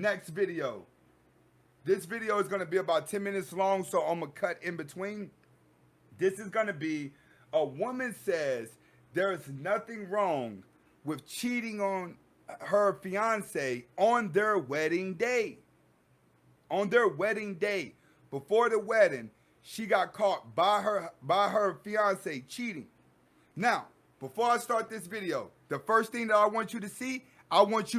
next video. This video is going to be about 10 minutes long, so I'm going to cut in between. This is going to be a woman says there's nothing wrong with cheating on her fiance on their wedding day. On their wedding day. Before the wedding, she got caught by her fiance cheating. Now, before I start this video, the first thing that I want you to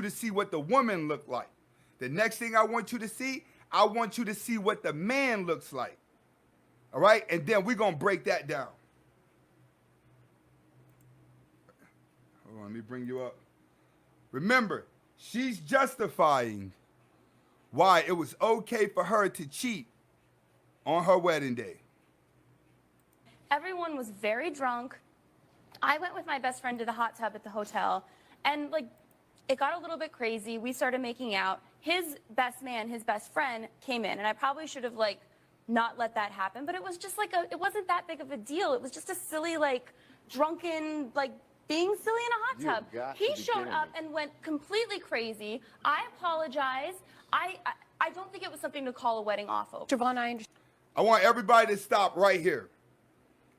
see what the woman looked like. The next thing I want you to see what the man looks like. All right? And then we're going to break that down. Hold on, let me bring you up. Remember, she's justifying why it was okay for her to cheat on her wedding day. Everyone was very drunk. I went with my best friend to the hot tub at the hotel, and it got a little bit crazy. We started making out. His best man, his best friend, came in, and I probably should have not let that happen, but it was just it wasn't that big of a deal. It was just a silly drunken being silly in a hot tub. He showed up and went completely crazy. I apologize. I don't think it was something to call a wedding off over. Javon, I understand. I want everybody to stop right here.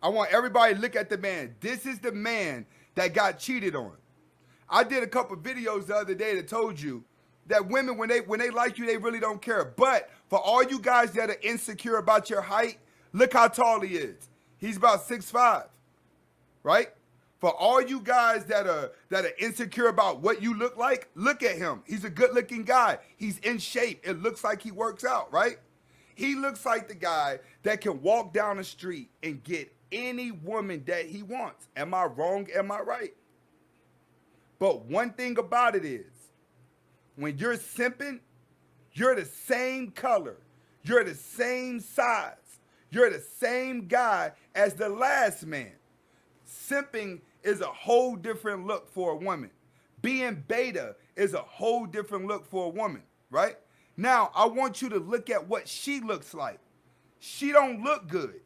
I want everybody to look at the man. This is the man that got cheated on. I did a couple videos the other day that told you that women, when they like you, they really don't care. But for all you guys that are insecure about your height, look how tall he is. He's about 6'5", right? For all you guys that are insecure about what you look like, look at him. He's a good-looking guy. He's in shape. It looks like he works out, right? He looks like the guy that can walk down the street and get any woman that he wants. Am I wrong? Am I right? But one thing about it is, when you're simping, you're the same color. You're the same size. You're the same guy as the last man. Simping is a whole different look for a woman. Being beta is a whole different look for a woman, right? Now, I want you to look at what she looks like. She don't look good.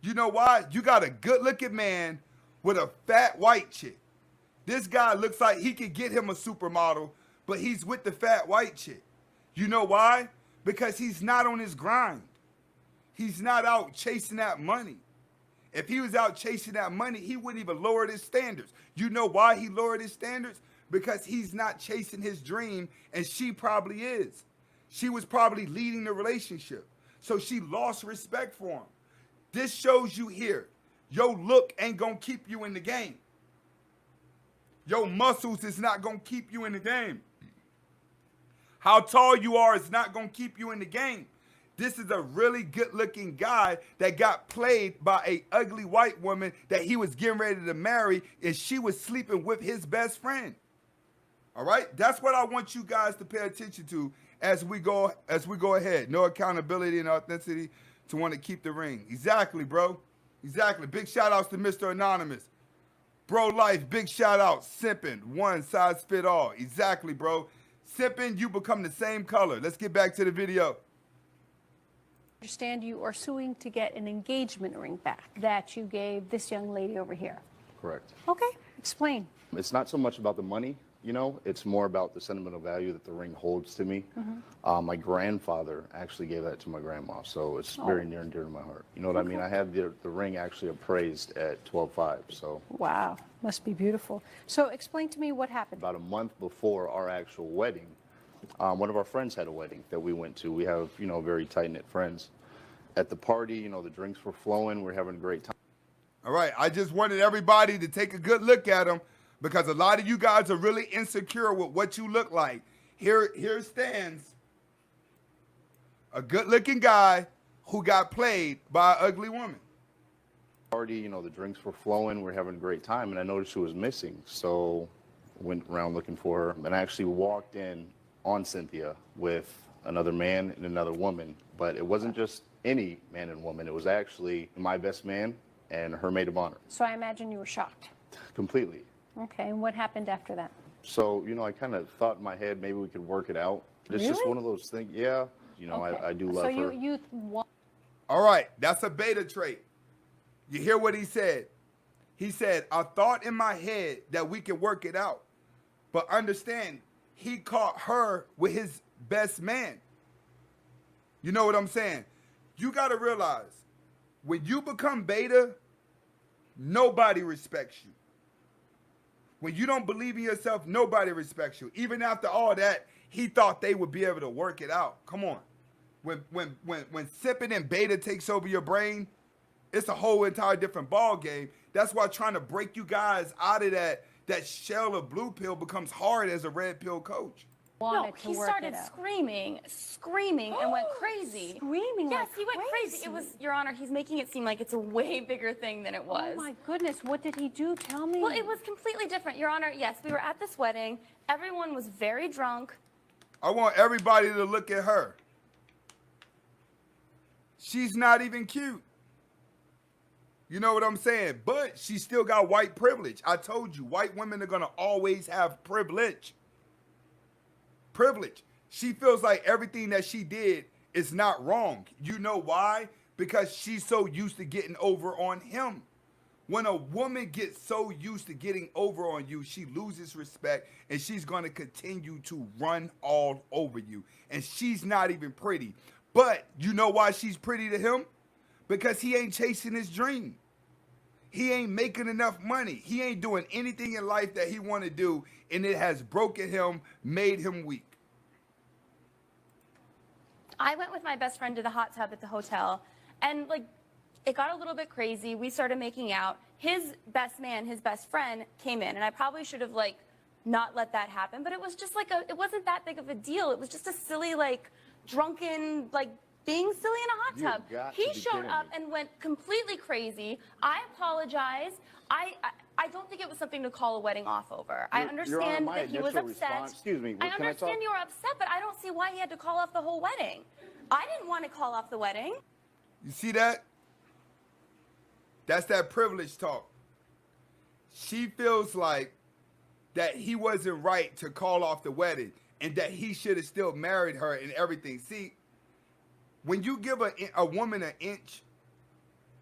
You know why? You got a good-looking man with a fat white chick. This guy looks like he could get him a supermodel, but he's with the fat white chick. You know why? Because he's not on his grind. He's not out chasing that money. If he was out chasing that money, he wouldn't even lower his standards. You know why he lowered his standards? Because he's not chasing his dream, and she probably is. She was probably leading the relationship. So she lost respect for him. This shows you here, your look ain't gonna keep you in the game. Your muscles is not gonna keep you in the game. How tall you are is not gonna keep you in the game. This is a really good-looking guy that got played by an ugly white woman that he was getting ready to marry, and she was sleeping with his best friend. All right? That's what I want you guys to pay attention to as we go ahead. No accountability and authenticity to want to keep the ring. Exactly, bro. Exactly. Big shout-outs to Mr. Anonymous. Bro Life, big shout-out. Simping, one size fit all. Exactly, bro. Simping, you become the same color. Let's get back to the video. Understand you are suing to get an engagement ring back that you gave this young lady over here. Correct. Okay, explain. It's not so much about the money, it's more about the sentimental value that the ring holds to me. My grandfather actually gave that to my grandma, so it's very near and dear to my heart. You know what I mean? I had the ring actually appraised at $12,500, so. Wow, must be beautiful. So explain to me what happened. About a month before our actual wedding, one of our friends had a wedding that we went to. We have, very tight-knit friends. At the party, the drinks were flowing. We're having a great time. All right, I just wanted everybody to take a good look at him because a lot of you guys are really insecure with what you look like. Here stands a good-looking guy who got played by an ugly woman. Party, the drinks were flowing. We're having a great time, and I noticed she was missing. So went around looking for her, and I actually walked in on Cynthia with another man and another woman. But it wasn't just any man and woman. It was actually my best man and her maid of honor. So I imagine you were shocked. Completely. Okay, and what happened after that? So, I kind of thought in my head maybe we could work it out. It's just one of those things. Yeah, Okay. I do love so her. you want. All right, that's a beta trait. You hear what he said? He said, I thought in my head that we can work it out. But understand, he caught her with his best man. You know what I'm saying? You got to realize, when you become beta, nobody respects you. When you don't believe in yourself, nobody respects you. Even after all that, he thought they would be able to work it out. Come on. When sipping and beta takes over your brain, it's a whole entire different ball game. That's why trying to break you guys out of that shell of blue pill becomes hard as a red pill coach. No, Wanted to he work started it out. screaming, and went crazy. Screaming Yes, like he went crazy. crazy. It was, Your Honor, he's making it seem like it's a way bigger thing than it was. Oh my goodness, what did he do? Tell me. Well, it was completely different. Your Honor, yes, we were at this wedding. Everyone was very drunk. I want everybody to look at her. She's not even cute. You know what I'm saying? But she still got white privilege. I told you, white women are going to always have privilege. Privilege. She feels like everything that she did is not wrong. You know why? Because she's so used to getting over on him. When a woman gets so used to getting over on you, she loses respect, and she's going to continue to run all over you. And she's not even pretty. But you know why she's pretty to him? Because he ain't chasing his dream. He ain't making enough money. He ain't doing anything in life that he want to do, and it has broken him, made him weak. I went with my best friend to the hot tub at the hotel, and it got a little bit crazy. We started making out. His best man, his best friend, came in, and I probably should have not let that happen, but it was just it wasn't that big of a deal. It was just a silly drunken being silly in a hot tub. He showed up and went completely crazy. I apologize. I don't think it was something to call a wedding off over. I understand that he was upset. Excuse me. I understand you were upset, but I don't see why he had to call off the whole wedding. I didn't want to call off the wedding. You see that? That's that privilege talk. She feels like that he wasn't right to call off the wedding and that he should have still married her and everything. See, when you give a woman an inch,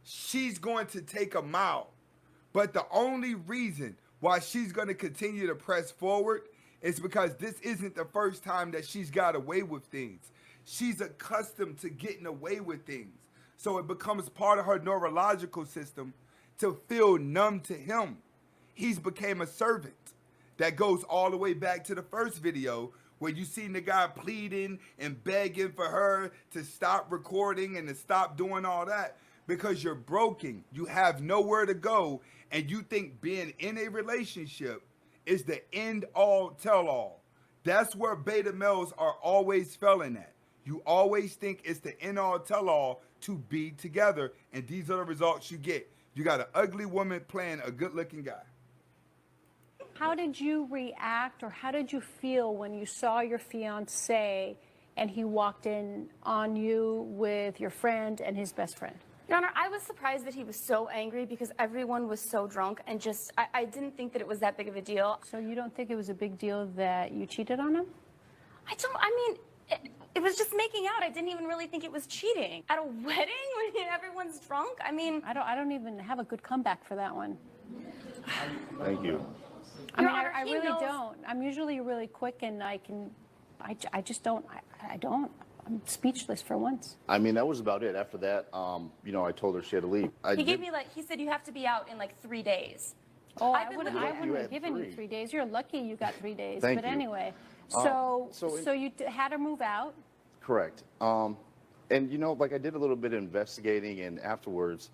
she's going to take a mile. But the only reason why she's going to continue to press forward is because this isn't the first time that she's got away with things. She's accustomed to getting away with things. So it becomes part of her neurological system to feel numb to him. He's became a servant. That goes all the way back to the first video where you seen the guy pleading and begging for her to stop recording and to stop doing all that because you're broken. You have nowhere to go, and you think being in a relationship is the end all tell all. That's where beta males are always failing at. You always think it's the end all tell all to be together, and these are the results you get. You got an ugly woman playing a good looking guy. How did you react, or how did you feel when you saw your fiancé and he walked in on you with your friend and his best friend? Your Honor, I was surprised that he was so angry because everyone was so drunk, and I didn't think that it was that big of a deal. So you don't think it was a big deal that you cheated on him? It was just making out. I didn't even really think it was cheating. At a wedding when everyone's drunk? I don't even have a good comeback for that one. Thank you. I mean, Honor, I he really knows- don't. I'm usually really quick, and I just don't. I don't. I'm speechless for once. I mean, that was about it. After that, I told her she had to leave. He gave me he said you have to be out in 3 days. Oh, I've I been wouldn't looking at- have You had given you 3. 3 days. You're lucky you got 3 days. Thank but you. anyway, so so you had her move out. Correct. And I did a little bit of investigating, and afterwards,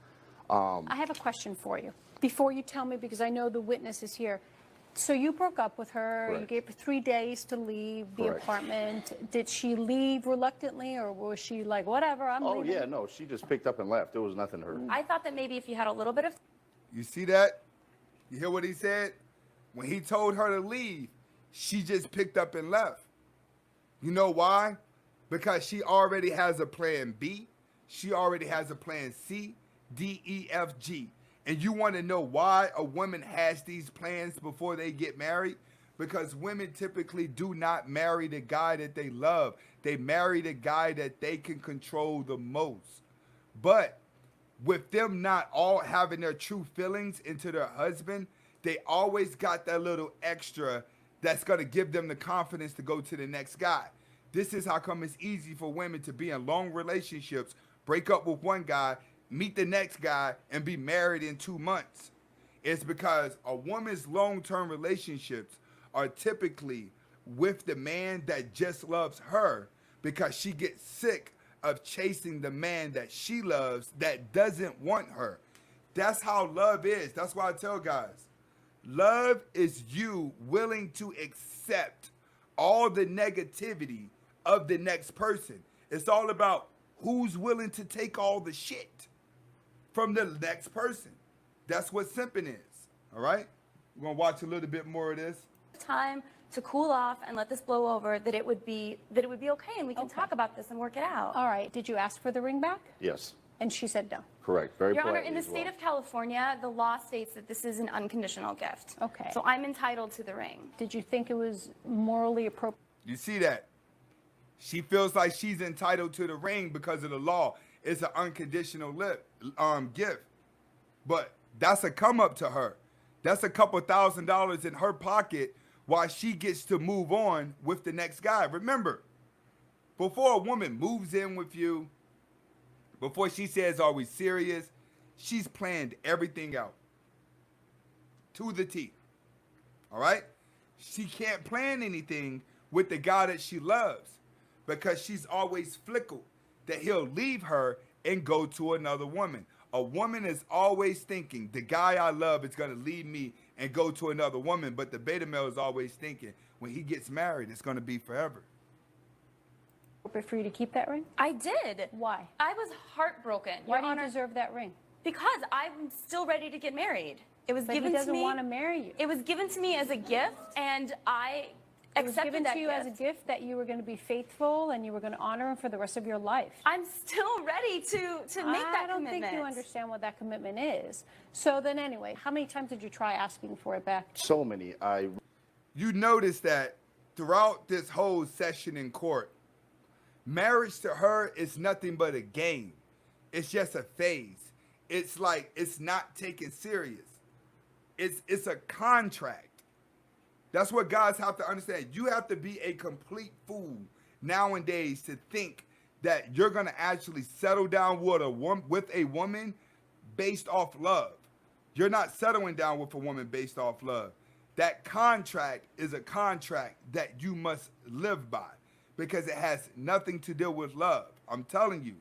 I have a question for you before you tell me, because I know the witness is here. So you broke up with her. You Correct. gave her 3 days to leave the Correct. apartment. Did she leave reluctantly, or was she like, whatever, I'm oh leaving? yeah, no, she just picked up and left. There was nothing to her. I thought that maybe if you had a little bit of You see that? You hear what he said? When he told her to leave, she just picked up and left. You know why? Because she already has a plan B. She already has a plan C, D, E, F, G. And you want to know why a woman has these plans before they get married? Because women typically do not marry the guy that they love. They marry the guy that they can control the most. But with them not all having their true feelings into their husband, they always got that little extra that's going to give them the confidence to go to the next guy. This is how come it's easy for women to be in long relationships, break up with one guy, meet the next guy, and be married in 2 months. It's because a woman's long-term relationships are typically with the man that just loves her, because she gets sick of chasing the man that she loves that doesn't want her. That's how love is. That's why I tell guys, love is you willing to accept all the negativity of the next person. It's all about who's willing to take all the shit from the next person. That's what simping is. All right? We're going to watch a little bit more of this. Time to cool off and let this blow over, that it would be okay, and we can Okay. talk about this and work it out. All right. Did you ask for the ring back? Yes, And she said no. correct. Very Your Honor, politely in the as well. state of California, the law states that this is an unconditional gift. Okay. So I'm entitled to the ring. Did you think it was morally appropriate? You see that? She feels like she's entitled to the ring because of the law. It's an unconditional gift. But that's a come up to her. That's a couple $1,000s in her pocket while she gets to move on with the next guy. Remember, before a woman moves in with you, before she says, are we serious? She's planned everything out to the T. All right? She can't plan anything with the guy that she loves because she's always fickle that he'll leave her and go to another woman. A woman is always thinking, the guy I love is going to leave me and go to another woman, but the beta male is always thinking, when he gets married, it's going to be forever. For you to keep that ring? I did. Why? I was heartbroken. Why Your do you Honor, deserve that ring? because I'm still ready to get married. It was But given he to doesn't me. want to marry you. It was given to me as a gift, and I It was accepted given that to you gift. as a gift that you were going to be faithful and you were going to honor him for the rest of your life. I'm still ready to make that I don't commitment. think you understand what that commitment is. So then anyway, how many times did you try asking for it back? So many. You notice that throughout this whole session in court, marriage to her is nothing but a game. It's just a phase. It's like it's not taken serious. It's a contract. That's what guys have to understand. You have to be a complete fool nowadays to think that you're gonna actually settle down with a woman based off love. You're not settling down with a woman based off love. That contract is a contract that you must live by because it has nothing to do with love. I'm telling you,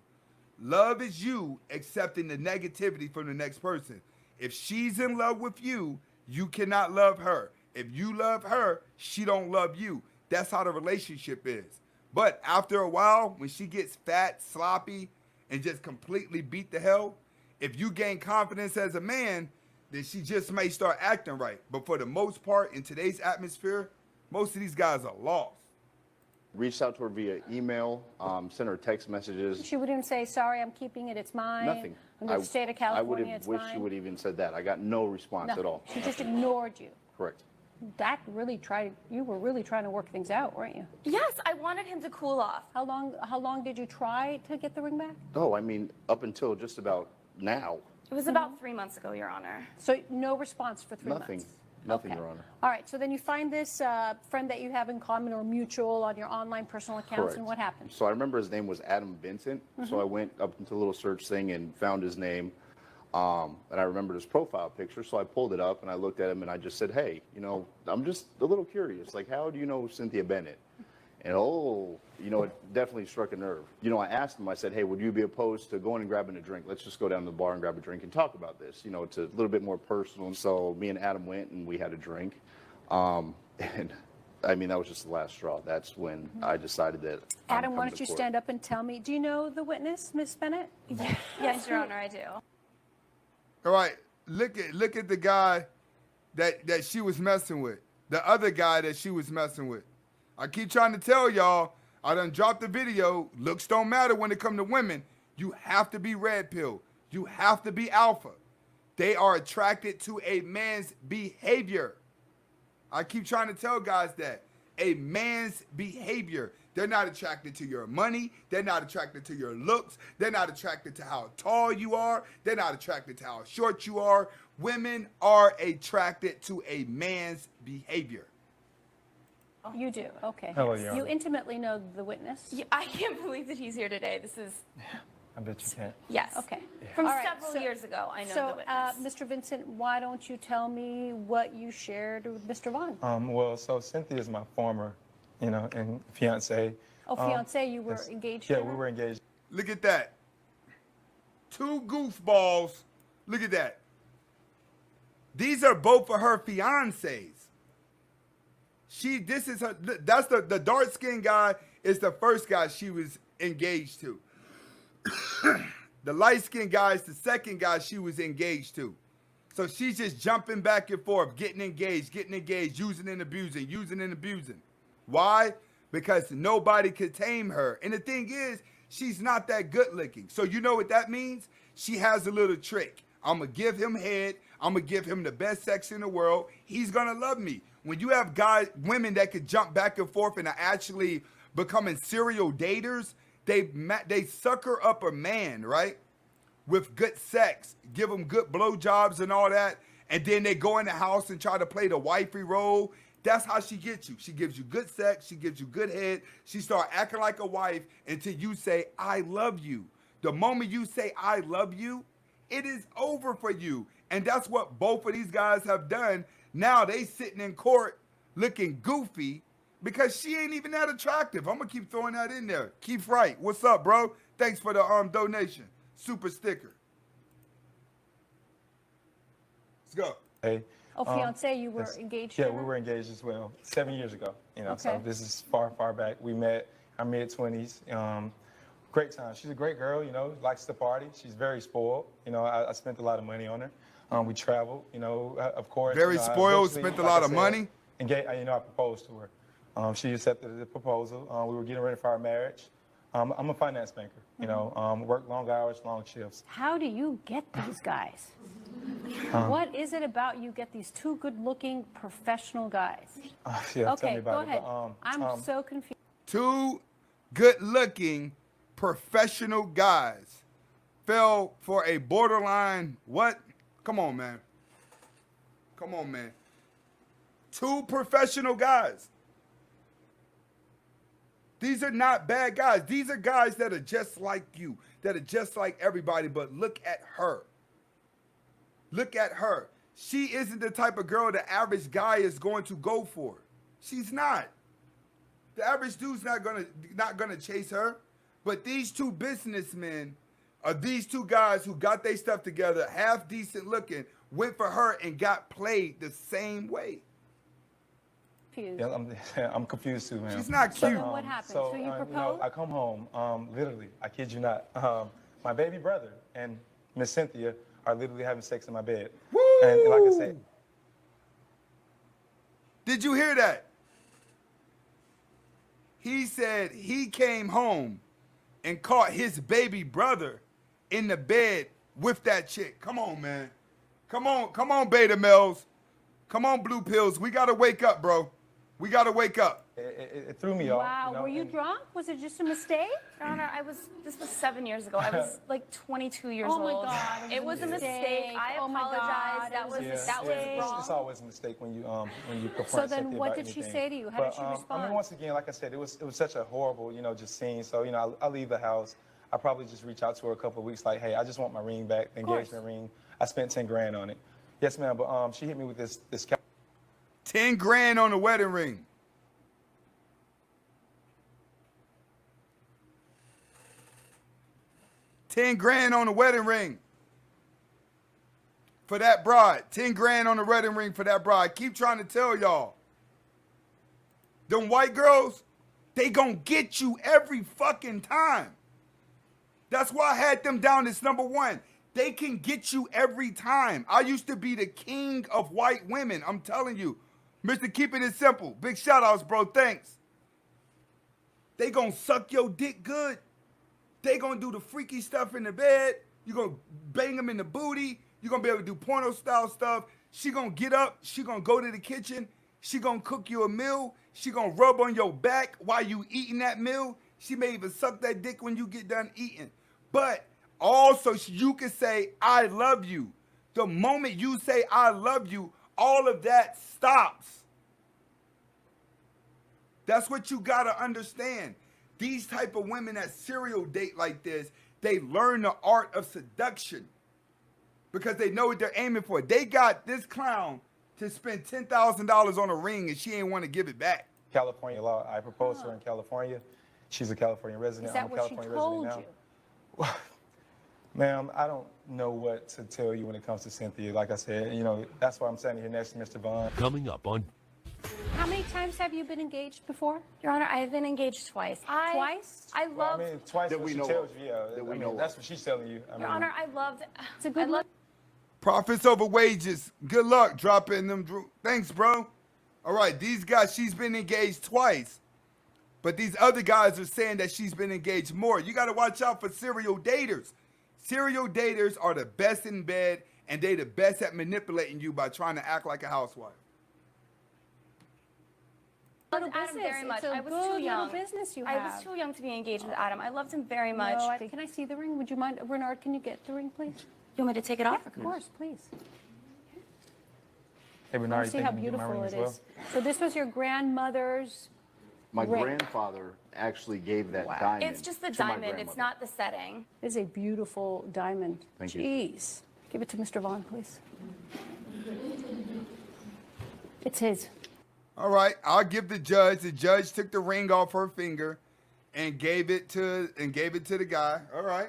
love is you accepting the negativity from the next person. If she's in love with you, you cannot love her. If you love her, she don't love you. That's how the relationship is. But after a while, when she gets fat, sloppy, and just completely beat the hell, if you gain confidence as a man, then she just may start acting right. But for the most part, in today's atmosphere, most of these guys are lost. Reached out to her via email, sent her text messages. She wouldn't say, sorry, I'm keeping it, it's mine. Nothing. I'm going to stay to California, I would it's have wished mine. she would have even said that. I got no response Nothing. at all. She just ignored you. Correct. You were really trying to work things out, weren't you? Yes, I wanted him to cool off. How long did you try to get the ring back? Oh, I mean, up until just about now, It was about 3 months ago, Your Honor. So no response for 3 nothing. months? Nothing, Okay. Your Honor. All right, so then you find this friend that you have in common or mutual on your online personal accounts, Correct. and what happened? So I remember his name was Adam Vincent. So I went up into a little search thing and found his name. And I remembered his profile picture. So I pulled it up and I looked at him and I just said, hey, I'm just a little curious. Like, how do you know Cynthia Bennett? And it definitely struck a nerve. I asked him, I said, hey, would you be opposed to going and grabbing a drink? Let's just go down to the bar and grab a drink and talk about this. It's a little bit more personal. And so me and Adam went and we had a drink. And I mean, that was just the last straw. That's when I decided that. I'm Adam, why coming don't to you court. stand up and tell me, do you know the witness, Miss Bennett? Yes, Your Honor, I do. All right, look at the guy that she was messing with. The other guy that she was messing with. I keep trying to tell y'all, I done dropped the video. Looks don't matter when it come to women. You have to be red pill. You have to be alpha. They are attracted to a man's behavior. I keep trying to tell guys that. A man's behavior. They're not attracted to your money. They're not attracted to your looks. They're not attracted to how tall you are. They're not attracted to how short you are. Women are attracted to a man's behavior. You do, okay. Hello, Your You Honor. intimately know the witness? Yeah, I can't believe that he's here today. This is, I bet you can't. yes. Okay. From All right, several so- years ago, I know So, the witness. Mr. Vincent, why don't you tell me what you shared with Mr. Vaughn? Well, so Cynthia is my former, and fiance. Oh, fiance, you were yes. engaged Yeah, to we her? were engaged. Look at that. Two goofballs. Look at that. These are both of her fiancés. This is her, that's the dark-skinned guy is the first guy she was engaged to. The light-skinned guy is the second guy she was engaged to. So she's just jumping back and forth, getting engaged, using and abusing. Why? Because nobody could tame her. And the thing is, she's not that good looking. So you know what that means? She has a little trick. I'm going to give him head. I'm going to give him the best sex in the world. He's going to love me. When you have women that could jump back and forth and are actually becoming serial daters, they sucker up a man, right? With good sex, give them good blowjobs and all that. And then they go in the house and try to play the wifey role. That's how she gets you. She gives you good sex. She gives you good head. She start acting like a wife until you say, I love you. The moment you say, I love you, it is over for you. And that's what both of these guys have done. Now they sitting in court looking goofy because she ain't even that attractive. I'm going to keep throwing that in there. Keith Wright, what's up, bro? Thanks for the donation. Super sticker. Let's go. Hey, Oh, fiance, you were yes. engaged Yeah, to we her? were engaged as well, 7 years ago. So Okay. this is far, far back. We met our mid-20s. Great time. She's a great girl, likes to party. She's very spoiled. I spent a lot of money on her. We traveled, of course. Very I spoiled, eventually, spent a like lot I of said, money? I proposed to her. She accepted the proposal. We were getting ready for our marriage. I'm a finance banker, work long hours, long shifts. How do you get these guys? What is it about you get these two good-looking professional guys? Yeah, tell Okay, me about go it. ahead. But, I'm so confused. Two good-looking professional guys fell for a borderline what? Come on, man. Come on, man. Two professional guys. These are not bad guys. These are guys that are just like you, that are just like everybody, but look at her. Look at her. She isn't the type of girl the average guy is going to go for. She's not. The average dude's not gonna chase her. But these two businessmen are these two guys who got their stuff together, half decent looking, went for her and got played the same way. Yeah, I'm confused too, man. She's not So cute. then what happened? So you proposed? I come home, literally, I kid you not. My baby brother and Miss Cynthia are literally having sex in my bed. Woo! And like I said, Did you hear that? He said he came home and caught his baby brother in the bed with that chick. Come on, man. Come on, beta males. Come on, blue pills. We gotta wake up, bro. We gotta wake up. it threw me off. Wow, were you and- drunk? Was it just a mistake? Your Honor, this was 7 years ago. I was like 22 years Oh my old. God, It was a mistake. I Oh my God, apologize. That it was was a that mistake. was wrong. It's always a mistake when you confront So then Cynthia what about did she anything. say to you? How did she I respond? mean, once again, like I said, it was such a horrible, just scene. So, I leave the house. I probably just reach out to her a couple of weeks like, hey, I just want my ring back, the course. engagement ring. I spent 10 grand on it. Yes, ma'am, but she hit me with this 10 grand on the wedding ring. $10 grand on the wedding ring for that bride. 10 grand on the wedding ring for that bride. Keep trying to tell y'all. Them white girls, they gonna get you every fucking time. That's why I had them down as number one. They can get you every time. I used to be the king of white women. I'm telling you. Mr. Keeping It Simple. Big shout outs, bro. Thanks. They gonna suck your dick good. They gonna do the freaky stuff in the bed. You gonna bang them in the booty. You gonna be able to do porno style stuff. She gonna get up. She gonna go to the kitchen. She gonna cook you a meal. She gonna rub on your back while you eating that meal. She may even suck that dick when you get done eating. But also you can say, I love you. The moment you say, I love you, all of that stops. That's what you gotta understand. These type of women that serial date like this, they learn the art of seduction because they know what they're aiming for. They got this clown to spend $10,000 on a ring and she ain't want to give it back. California law. I proposed to her in California. She's a California resident. Is that I'm a what she California told resident you? now. Ma'am, I don't know what to tell you when it comes to Cynthia. Like I said, that's why I'm standing here next to Mr. Vaughn. Coming up on How many times have you been engaged before? Your Honor, I've been engaged twice. Twice? I Well, love. I mean, twice That what we she know tells of. you, yeah. That we I know mean, that's of. what she's telling you. Your Honor, I loved. It's a good look. Profits over wages. Good luck dropping them. Thanks, bro. All right, these guys, she's been engaged twice. But these other guys are saying that she's been engaged more. You got to watch out for serial daters. Serial daters are the best in bed, and they the best at manipulating you by trying to act like a housewife. I loved Little Adam business. very much. It's a I was good too little young. business you I have. was too young to be engaged with Adam. I loved him very much. No, can I see the ring? Would you mind, Bernard? Can you get the ring, please? You want me to take it off? Of course, please. Hey, I Bernard, want you to see think how you can get my beautiful ring it as well? is. So this was your grandmother's. My Ring. grandfather actually gave that Wow. diamond. It's just the to my diamond. It's grandmother. not the setting. It is a beautiful diamond. Thank you. Jeez. Give it to Mr. Vaughn, please. It's his. All right, I'll give the judge. The judge took the ring off her finger and gave it to the guy. All right.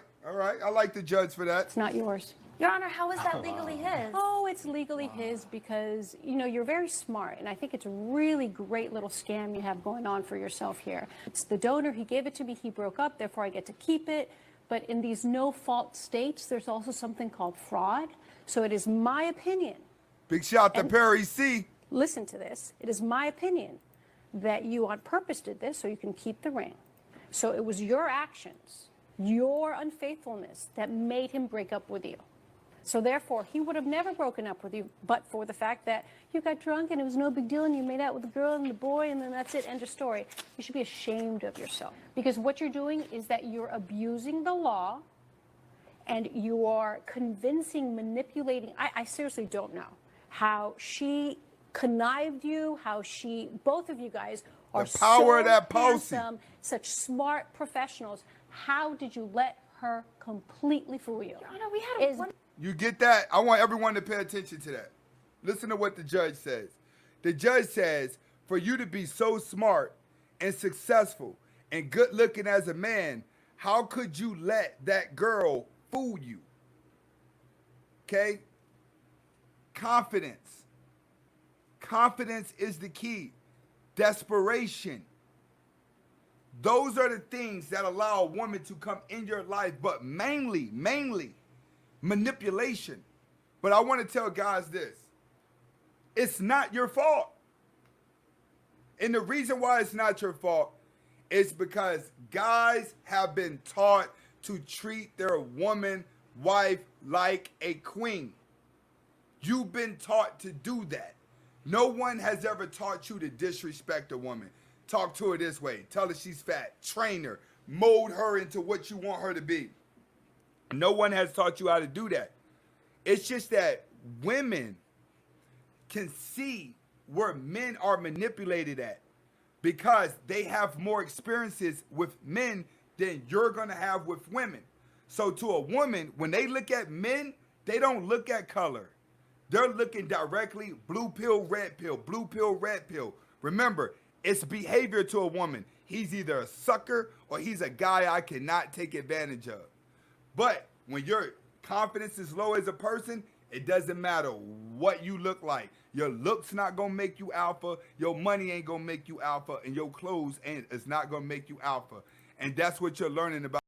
I like the judge for that. It's not yours. Your Honor, how is that legally his? Oh, it's legally his because, you're very smart. And I think it's a really great little scam you have going on for yourself here. It's the donor. He gave it to me. He broke up. Therefore, I get to keep it. But in these no-fault states, there's also something called fraud. So it is my opinion. Big shout to Perry C. Listen to this. It is my opinion that you on purpose did this so you can keep the ring. So it was your actions, your unfaithfulness that made him break up with you. So therefore, he would have never broken up with you but for the fact that you got drunk and it was no big deal and you made out with the girl and the boy and then that's it, end of story. You should be ashamed of yourself because what you're doing is that you're abusing the law and you are convincing, manipulating. I seriously don't know how she connived you, how both of you guys are The power so of that pussy. handsome, such smart professionals. How did you let her completely fool you? Your Honor, we had Is- one. You get that? I want everyone to pay attention to that. Listen to what the judge says. The judge says, for you to be so smart and successful and good looking as a man, how could you let that girl fool you? Okay? Confidence. Confidence is the key. Desperation. Those are the things that allow a woman to come in your life, but mainly, manipulation. But I want to tell guys this. It's not your fault. And the reason why it's not your fault is because guys have been taught to treat their wife like a queen. You've been taught to do that. No one has ever taught you to disrespect a woman. Talk to her this way. Tell her she's fat. Train her. Mold her into what you want her to be. No one has taught you how to do that. It's just that women can see where men are manipulated at because they have more experiences with men than you're going to have with women. So to a woman, when they look at men, they don't look at color. They're looking directly blue pill, red pill, blue pill, red pill. Remember, it's behavior to a woman. He's either a sucker or he's a guy I cannot take advantage of. But when your confidence is low as a person, it doesn't matter what you look like. Your looks not gonna make you alpha. Your money ain't gonna make you alpha, and your clothes is not gonna make you alpha. And that's what you're learning about.